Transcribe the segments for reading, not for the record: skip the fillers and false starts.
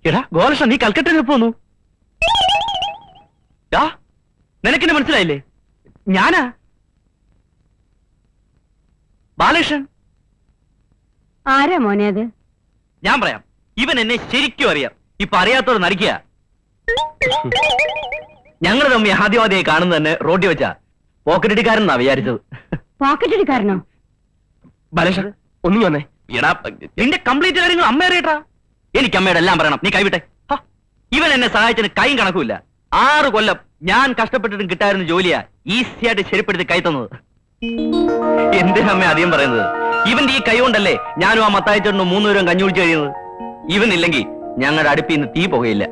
എടാ ഗോപാലകൃഷ്ണ, നീ കൽക്കട്ടയിൽ പോന്നു. നിനക്കെന്നെ മനസ്സിലായില്ലേ? ഞാനാ ബാലകൃഷ്ണൻ. ആരാ മോനെ അത്? ഞാൻ പറയാം. ഇവൻ എന്നെ ശരിക്കും അറിയാം. ഇപ്പൊ അറിയാത്തോട് നടിക്കുക. ഞങ്ങൾ തമ്മി ആദ്യമാദ്യമായി കാണുന്നത് തന്നെ റോഡിൽ വെച്ചാ. പോക്കറ്റടിക്കാരനാ വിചാരിച്ചത്. പോക്കറ്റടിക്കാരനോ? ബാലകൃഷ്ണൻ ഒന്നും വന്നേ. എടാ, നിന്റെ കംപ്ലീറ്റ് കാര്യങ്ങൾ അമ്മ അറിയട്ടാ. എനിക്ക് അമ്മയുടെ എല്ലാം പറയണം. നീ കൈവിട്ടെ. ഇവൻ എന്നെ സഹായിച്ചതിന് കൈയും കണക്കുമില്ല. 6 കൊല്ലം ഞാൻ കഷ്ടപ്പെട്ടിട്ടും കിട്ടായിരുന്ന ജോലിയാ ഈസിയായിട്ട് ശരിപ്പെടുത്തി കൈ തന്നത്. എന്തിനാ അമ്മ അധികം പറയുന്നത്? ഇവന്റെ ഈ കൈ കൊണ്ടല്ലേ ഞാനും ആ മത്തായിച്ചേട്ടനും 3 പേരും കഞ്ഞി കുടിച്ചു കഴിയുന്നത്. ഇവനില്ലെങ്കിൽ ഞങ്ങളുടെ അടുപ്പിൽ നിന്ന് തീ പുകയില്ല.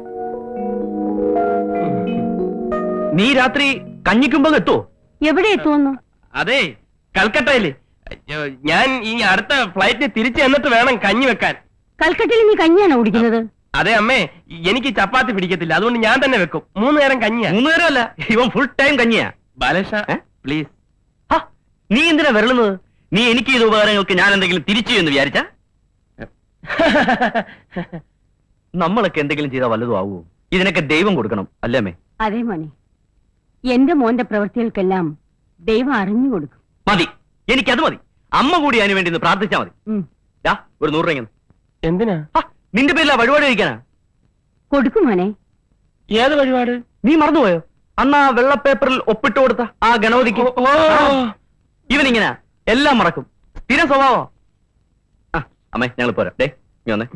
നീ രാത്രി കഞ്ഞിക്കുമ്പോ എത്തുവോ? എവിടെ എത്തുമെന്നു? അതെ, കൽക്കട്ടയില്. ഞാൻ ഈ അടുത്ത ഫ്ലൈറ്റിന് തിരിച്ചു എന്നിട്ട് വേണം കഞ്ഞി വെക്കാൻ. കൽക്കട്ടയിൽ നീ കഞ്ഞിയാണോ കുടിക്കുന്നത്? അതെ അമ്മേ, എനിക്ക് ചപ്പാത്തി പിടിക്കത്തില്ല, അതുകൊണ്ട് ഞാൻ തന്നെ വെക്കും. 3 നേരം കഞ്ഞിയാ. 3 നേരം അല്ല, ഇവൻ ഫുൾ ടൈം കഞ്ഞിയാ. ബാലകൃഷ്ണ പ്ലീസ്. നീ എന്തിനാ വരളുന്നത്? നീ എനിക്ക് ചെയ്ത ഉപകാരങ്ങൾക്ക് ഞാൻ എന്തെങ്കിലും തിരിച്ചു എന്ന് വിചാരിച്ച? നമ്മളൊക്കെ എന്തെങ്കിലും ചെയ്താൽ വല്ലതും ആവുമോ? ഇതിനൊക്കെ ദൈവം കൊടുക്കണം അല്ലേ അമ്മേ? അതെ മോനെ, എന്റെ മോന്റെ പ്രവൃത്തികൾക്കെല്ലാം ദൈവം അറിഞ്ഞു കൊടുക്കും. മതി, എനിക്കത് മതി. അമ്മ കൂടി അതിനു വേണ്ടി പ്രാർത്ഥിച്ചാ മതി. ഒരു 100 രൂപ. എന്തിനാ? നിന്റെ പേരിലാ വഴിപാട് കഴിക്കാനാ. കൊടുക്കും മോനെ. ഏത് വഴിപാട്? നീ മറന്നുപോയോ? അന്ന് ആ വെള്ള പേപ്പറിൽ ഒപ്പിട്ട് കൊടുത്ത ആ ഗണപതിക്ക്. ഇവനിങ്ങനെ എല്ലാം മറക്കും. സ്ഥിര സ്വഭാവം. അമ്മേ, ഞങ്ങൾ പോരാ. ഡേ നീ വന്നേ.